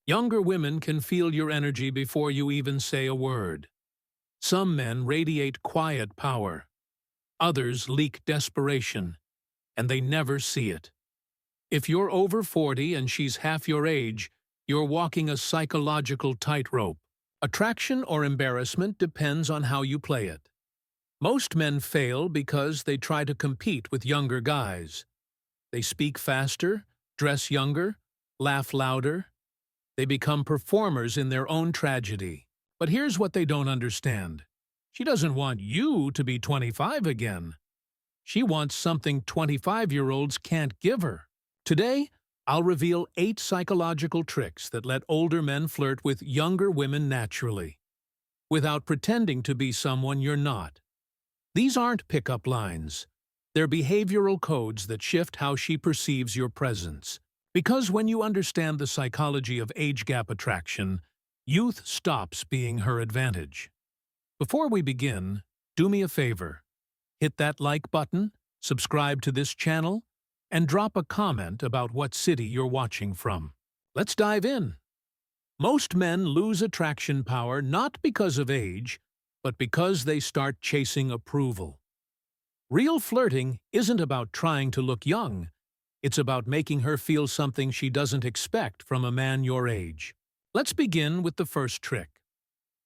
Younger women can feel your energy before you even say a word. Some men radiate quiet power. Others leak desperation, and they never see it. If you're over 40 and she's half your age, you're walking a psychological tightrope. Attraction or embarrassment depends on how you play it. Most men fail because they try to compete with younger guys. They speak faster, dress younger, laugh louder. They become performers in their own tragedy. But here's what they don't understand. She doesn't want you to be 25 again. She wants something 25-year-olds can't give her. Today, I'll reveal 8 psychological tricks that let older men flirt with younger women naturally, without pretending to be someone you're not. These aren't pickup lines. They're behavioral codes that shift how she perceives your presence. Because when you understand the psychology of age gap attraction, youth stops being her advantage. Before we begin, do me a favor. Hit that like button, subscribe to this channel, and drop a comment about what city you're watching from. Let's dive in. Most men lose attraction power not because of age, but because they start chasing approval. Real flirting isn't about trying to look young. It's about making her feel something she doesn't expect from a man your age. Let's begin with the first trick.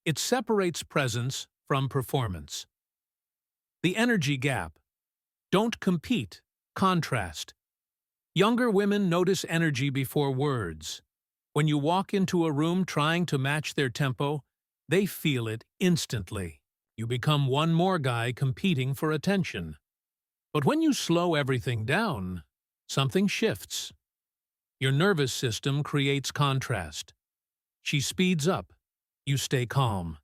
It separates presence from performance. The energy gap. Don't compete, contrast. Younger women notice energy before words. When you walk into a room trying to match their tempo, they feel it instantly. You become one more guy competing for attention. But when you slow everything down, something shifts. Your nervous system creates contrast. She speeds up. You stay calm.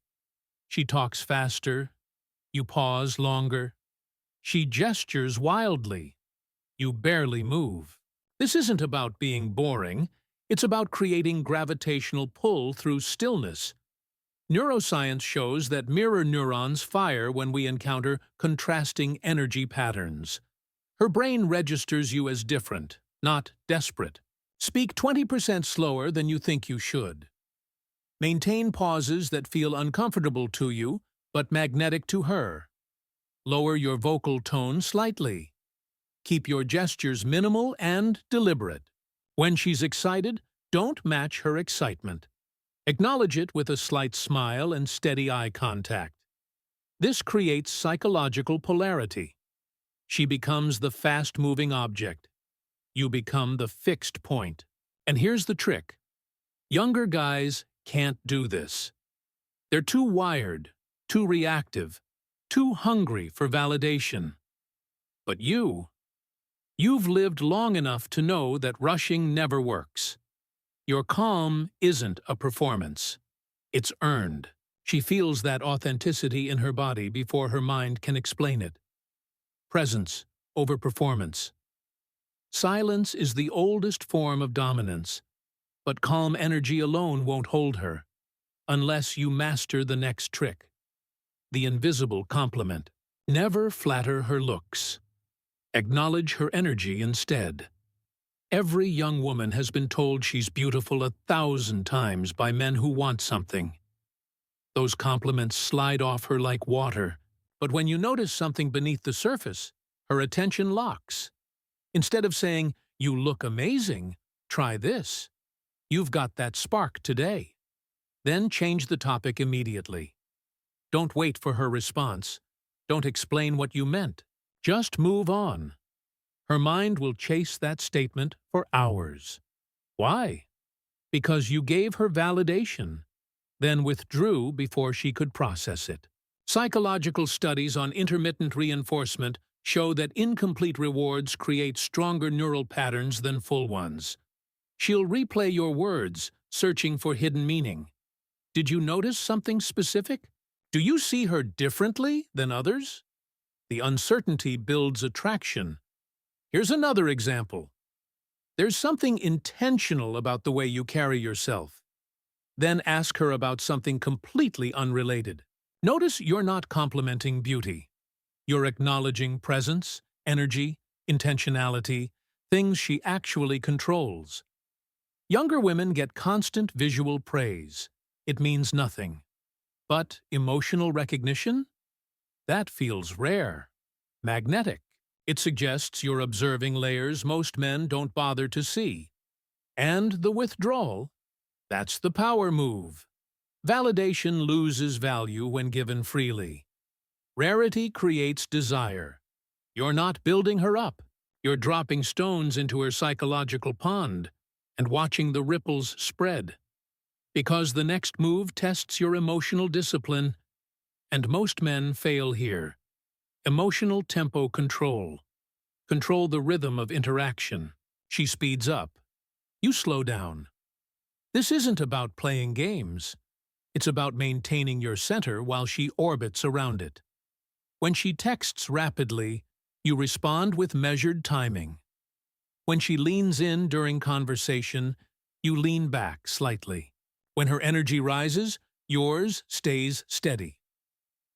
She talks faster. You pause longer. She gestures wildly. You barely move. This isn't about being boring. It's about creating gravitational pull through stillness. Neuroscience shows that mirror neurons fire when we encounter contrasting energy patterns. Her brain registers you as different, not desperate. Speak 20% slower than you think you should. Maintain pauses that feel uncomfortable to you, but magnetic to her. Lower your vocal tone slightly. Keep your gestures minimal and deliberate. When she's excited, don't match her excitement. Acknowledge it with a slight smile and steady eye contact. This creates psychological polarity. She becomes the fast-moving object. You become the fixed point. And here's the trick. Younger guys can't do this. They're too wired, too reactive, too hungry for validation. But you've lived long enough to know that rushing never works. Your calm isn't a performance. It's earned. She feels that authenticity in her body before her mind can explain it. Presence over performance. Silence is the oldest form of dominance, but calm energy alone won't hold her, unless you master the next trick. The invisible compliment. Never flatter her looks. Acknowledge her energy instead. Every young woman has been told she's beautiful 1,000 times by men who want something. Those compliments slide off her like water, but when you notice something beneath the surface, her attention locks. Instead of saying, "You look amazing, try this," you've got that spark today. Then change the topic immediately. Don't wait for her response. Don't explain what you meant. Just move on. Her mind will chase that statement for hours. Why? Because you gave her validation, then withdrew before she could process it. Psychological studies on intermittent reinforcement show that incomplete rewards create stronger neural patterns than full ones. She'll replay your words, searching for hidden meaning. Did you notice something specific? Do you see her differently than others? The uncertainty builds attraction. Here's another example. There's something intentional about the way you carry yourself. Then ask her about something completely unrelated. Notice you're not complimenting beauty. You're acknowledging presence, energy, intentionality, things she actually controls. Younger women get constant visual praise. It means nothing. But emotional recognition? That feels rare. Magnetic. It suggests you're observing layers most men don't bother to see. And the withdrawal? That's the power move. Validation loses value when given freely. Rarity creates desire. You're not building her up. You're dropping stones into her psychological pond and watching the ripples spread. Because the next move tests your emotional discipline, and most men fail here. Emotional tempo control. Control the rhythm of interaction. She speeds up. You slow down. This isn't about playing games. It's about maintaining your center while she orbits around it. When she texts rapidly, you respond with measured timing. When she leans in during conversation, you lean back slightly. When her energy rises, yours stays steady.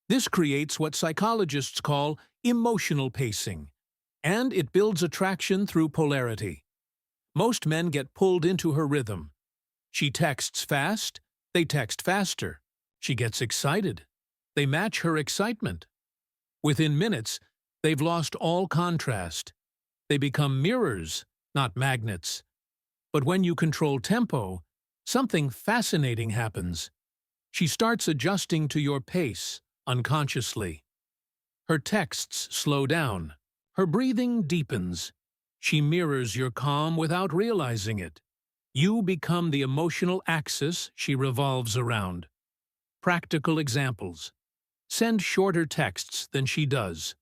This creates what psychologists call emotional pacing, and it builds attraction through polarity. Most men get pulled into her rhythm. She texts fast, they text faster. She gets excited. They match her excitement. Within minutes, they've lost all contrast. They become mirrors, not magnets. But when you control tempo, something fascinating happens. She starts adjusting to your pace, unconsciously. Her texts slow down. Her breathing deepens. She mirrors your calm without realizing it. You become the emotional axis she revolves around. Practical examples. Send shorter texts than she does.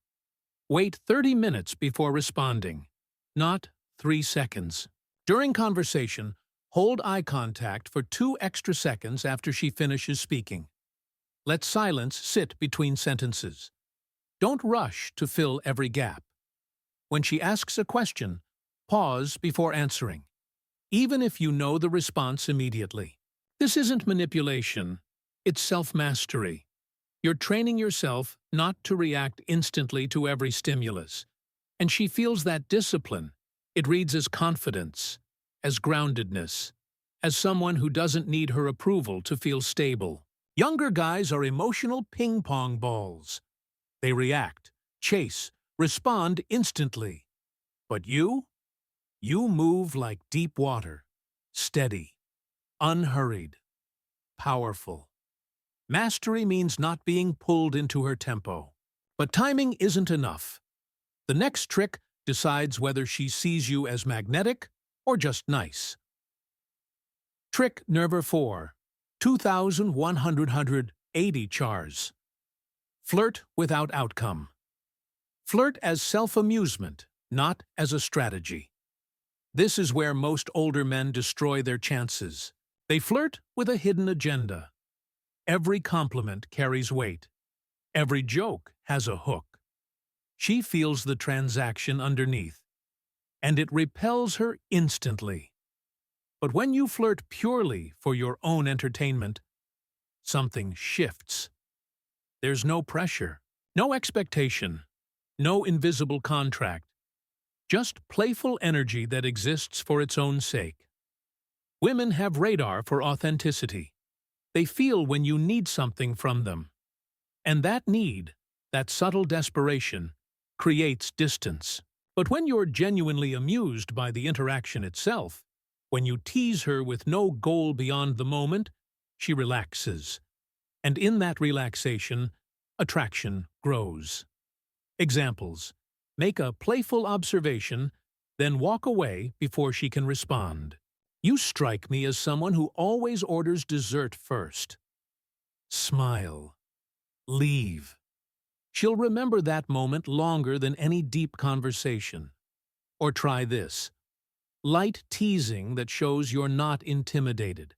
Wait 30 minutes before responding, not 3 seconds. During conversation, hold eye contact for 2 extra seconds after she finishes speaking. Let silence sit between sentences. Don't rush to fill every gap. When she asks a question, pause before answering, even if you know the response immediately. This isn't manipulation, it's self-mastery. You're training yourself not to react instantly to every stimulus. And she feels that discipline. It reads as confidence, as groundedness, as someone who doesn't need her approval to feel stable. Younger guys are emotional ping-pong balls. They react, chase, respond instantly. But you move like deep water, steady, unhurried, powerful. Mastery means not being pulled into her tempo. But timing isn't enough. The next trick decides whether she sees you as magnetic or just nice. Trick number 4. 2,180 chars. Flirt without outcome. Flirt as self-amusement, not as a strategy. This is where most older men destroy their chances. They flirt with a hidden agenda. Every compliment carries weight. Every joke has a hook. She feels the transaction underneath, and it repels her instantly. But when you flirt purely for your own entertainment, something shifts. There's no pressure, no expectation, no invisible contract, just playful energy that exists for its own sake. Women have radar for authenticity. They feel when you need something from them. And that need, that subtle desperation, creates distance. But when you're genuinely amused by the interaction itself, when you tease her with no goal beyond the moment, she relaxes. And in that relaxation, attraction grows. Examples. Make a playful observation, then walk away before she can respond. You strike me as someone who always orders dessert first. Smile. Leave. She'll remember that moment longer than any deep conversation. Or try this. Light teasing that shows you're not intimidated.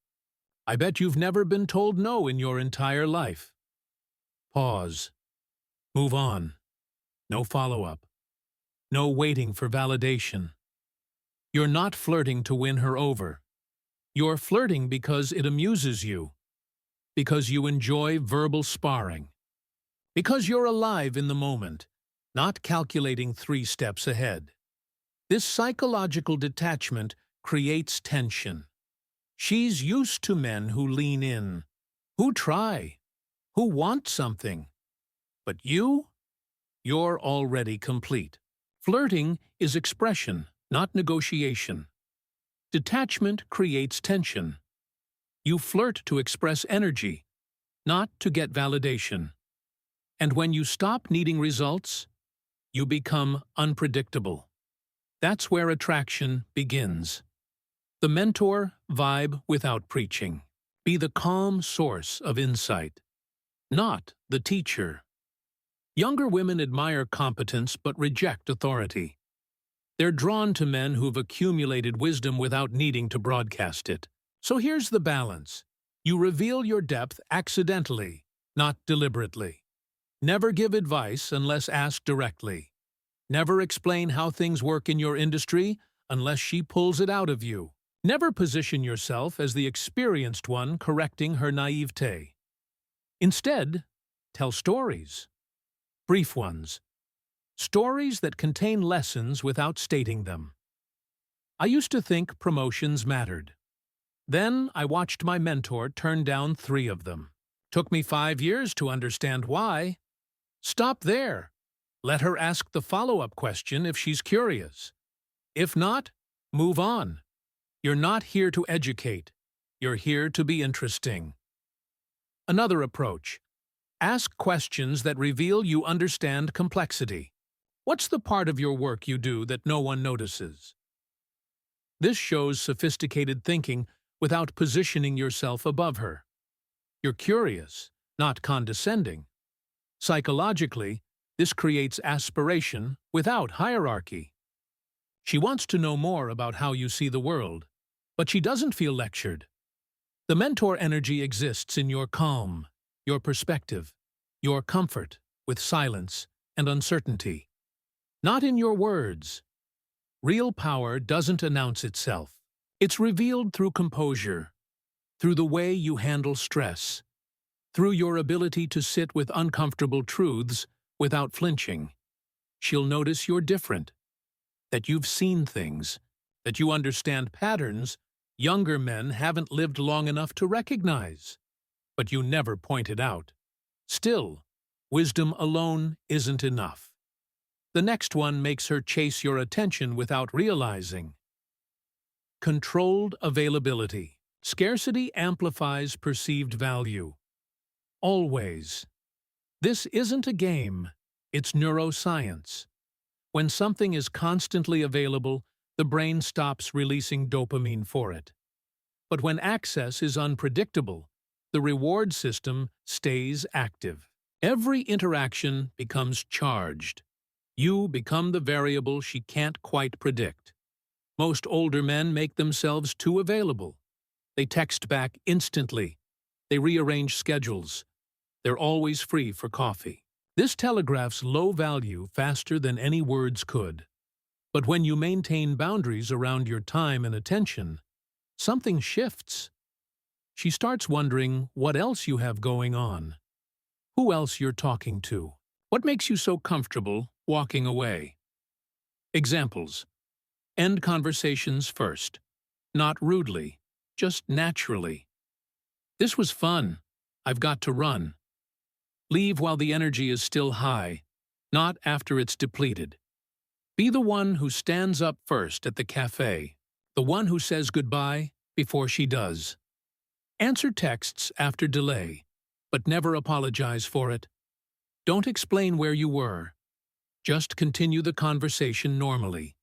I bet you've never been told no in your entire life. Pause. Move on. No follow-up. No waiting for validation. You're not flirting to win her over. You're flirting because it amuses you. Because you enjoy verbal sparring. Because you're alive in the moment, not calculating 3 steps ahead. This psychological detachment creates tension. She's used to men who lean in, who try, who want something. But you're already complete. Flirting is expression, not negotiation. Detachment creates tension. You flirt to express energy, not to get validation. And when you stop needing results, you become unpredictable. That's where attraction begins. The mentor vibe without preaching. Be the calm source of insight, not the teacher. Younger women admire competence but reject authority. They're drawn to men who've accumulated wisdom without needing to broadcast it. So here's the balance. You reveal your depth accidentally, not deliberately. Never give advice unless asked directly. Never explain how things work in your industry unless she pulls it out of you. Never position yourself as the experienced one correcting her naivete. Instead, tell stories. Brief ones. Stories that contain lessons without stating them. I used to think promotions mattered. Then I watched my mentor turn down 3 of them. Took me 5 years to understand why. Stop there. Let her ask the follow-up question if she's curious. If not, move on. You're not here to educate. You're here to be interesting. Another approach. Ask questions that reveal you understand complexity. What's the part of your work you do that no one notices? This shows sophisticated thinking without positioning yourself above her. You're curious, not condescending. Psychologically, this creates aspiration without hierarchy. She wants to know more about how you see the world, but she doesn't feel lectured. The mentor energy exists in your calm, your perspective, your comfort with silence and uncertainty. Not in your words. Real power doesn't announce itself. It's revealed through composure, through the way you handle stress, through your ability to sit with uncomfortable truths without flinching. She'll notice you're different, that you've seen things, that you understand patterns younger men haven't lived long enough to recognize, but you never pointed out. Still, wisdom alone isn't enough. The next one makes her chase your attention without realizing. Controlled availability. Scarcity amplifies perceived value. Always. This isn't a game, it's neuroscience. When something is constantly available, the brain stops releasing dopamine for it. But when access is unpredictable, the reward system stays active. Every interaction becomes charged. You become the variable she can't quite predict. Most older men make themselves too available. They text back instantly. They rearrange schedules. They're always free for coffee. This telegraphs low value faster than any words could. But when you maintain boundaries around your time and attention, something shifts. She starts wondering what else you have going on, who else you're talking to, what makes you so comfortable walking away. Examples. End conversations first, not rudely, just naturally. This was fun. I've got to run. Leave while the energy is still high, not after it's depleted. Be the one who stands up first at the cafe, the one who says goodbye before she does. Answer texts after delay, but never apologize for it. Don't explain where you were. Just continue the conversation normally.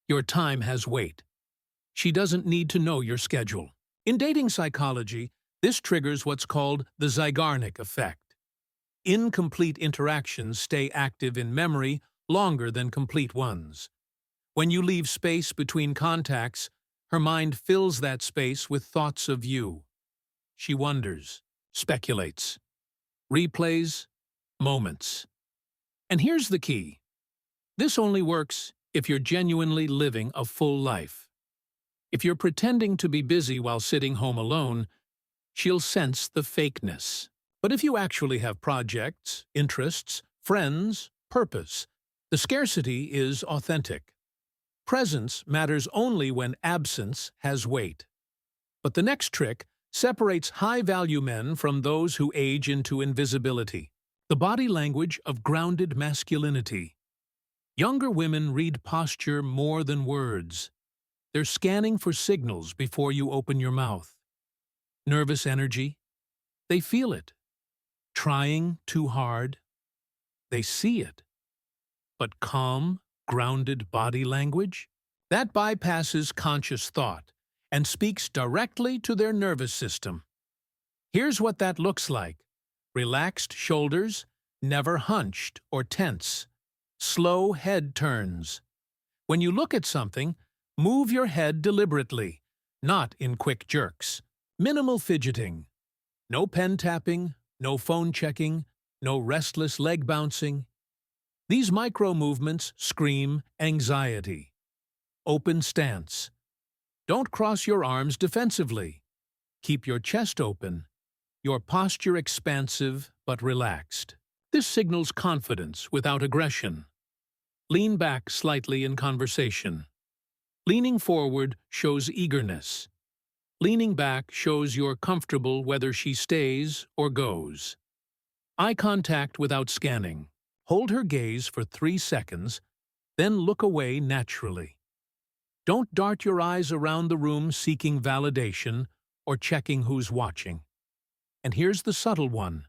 Your time has weight. She doesn't need to know your schedule. In dating psychology, this triggers what's called the Zeigarnik effect. Incomplete interactions stay active in memory longer than complete ones. When you leave space between contacts, her mind fills that space with thoughts of you. She wonders, speculates, replays moments. And here's the key. This only works if you're genuinely living a full life. If you're pretending to be busy while sitting home alone, she'll sense the fakeness. But if you actually have projects, interests, friends, purpose, the scarcity is authentic. Presence matters only when absence has weight. But the next trick separates high-value men from those who age into invisibility. The body language of grounded masculinity. Younger women read posture more than words. They're scanning for signals before you open your mouth. Nervous energy? They feel it. Trying too hard? They see it. But calm, grounded body language? That bypasses conscious thought and speaks directly to their nervous system. Here's what that looks like. Relaxed shoulders, never hunched or tense. Slow head turns. When you look at something, move your head deliberately, not in quick jerks. Minimal fidgeting. No pen tapping, no phone checking, no restless leg bouncing. These micro movements scream anxiety. Open stance. Don't cross your arms defensively. Keep your chest open, your posture expansive but relaxed. This signals confidence without aggression. Lean back slightly in conversation. Leaning forward shows eagerness. Leaning back shows you're comfortable whether she stays or goes. Eye contact without scanning. Hold her gaze for 3 seconds, then look away naturally. Don't dart your eyes around the room seeking validation or checking who's watching. And here's the subtle one.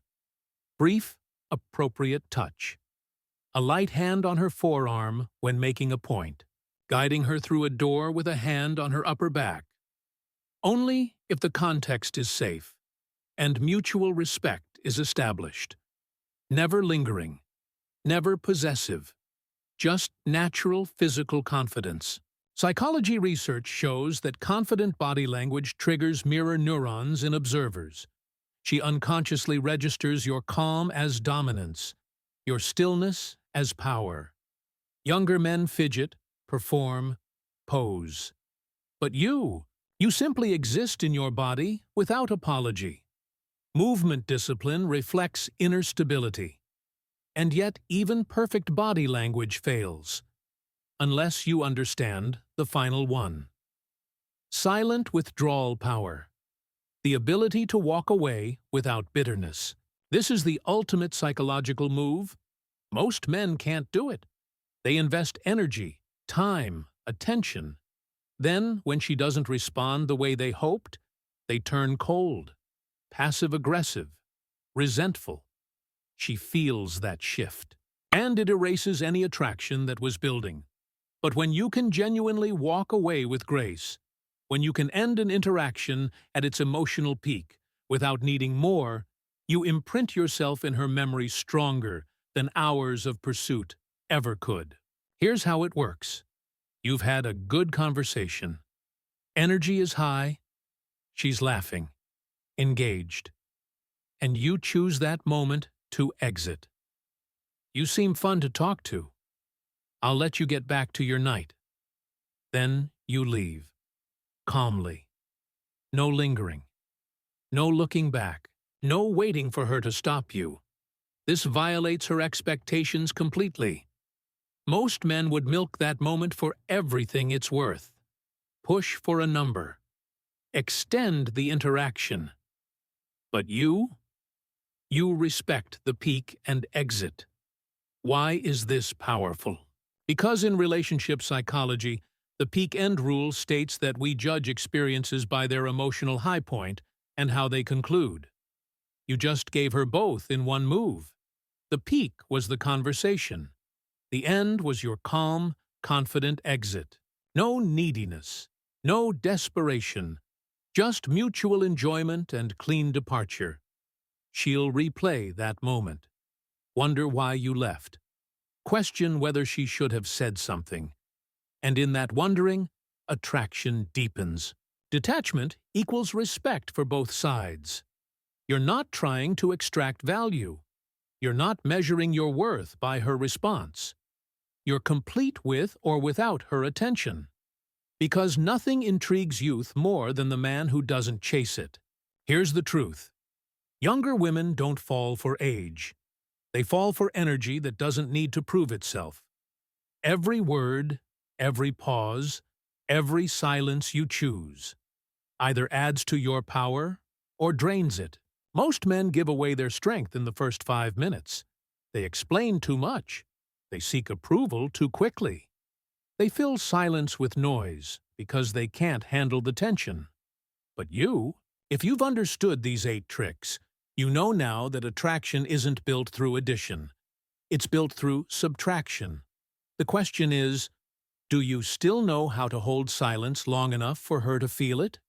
Brief, appropriate touch. A light hand on her forearm when making a point. Guiding her through a door with a hand on her upper back. Only if the context is safe and mutual respect is established. Never lingering. Never possessive. Just natural physical confidence. Psychology research shows that confident body language triggers mirror neurons in observers. She unconsciously registers your calm as dominance, your stillness as power. Younger men fidget, perform, pose. But you simply exist in your body without apology. Movement discipline reflects inner stability. And yet even perfect body language fails, unless you understand the final one. Silent withdrawal power. The ability to walk away without bitterness. This is the ultimate psychological move. Most men can't do it. They invest energy, time, attention. Then, when she doesn't respond the way they hoped, they turn cold, passive-aggressive, resentful. She feels that shift, and it erases any attraction that was building. But when you can genuinely walk away with grace, when you can end an interaction at its emotional peak without needing more, you imprint yourself in her memory stronger than hours of pursuit ever could. Here's how it works. You've had a good conversation. Energy is high. She's laughing, engaged. And you choose that moment to exit. You seem fun to talk to. I'll let you get back to your night. Then you leave. Calmly. No lingering. No looking back. No waiting for her to stop you. This violates her expectations completely. Most men would milk that moment for everything it's worth. Push for a number. Extend the interaction. But you respect the peak and exit. Why is this powerful? Because in relationship psychology, the peak-end rule states that we judge experiences by their emotional high point and how they conclude. You just gave her both in one move. The peak was the conversation. The end was your calm, confident exit. No neediness, no desperation, just mutual enjoyment and clean departure. She'll replay that moment. Wonder why you left. Question whether she should have said something. And in that wondering, attraction deepens. Detachment equals respect for both sides. You're not trying to extract value. You're not measuring your worth by her response. You're complete with or without her attention. Because nothing intrigues youth more than the man who doesn't chase it. Here's the truth. Younger women don't fall for age. They fall for energy that doesn't need to prove itself. Every word, every pause, every silence you choose. either adds to your power or drains it. Most men give away their strength in the first 5 minutes. They explain too much. They seek approval too quickly. They fill silence with noise because they can't handle the tension. But you, if you've understood these 8 tricks, you know now that attraction isn't built through addition. It's built through subtraction. The question is, do you still know how to hold silence long enough for her to feel it?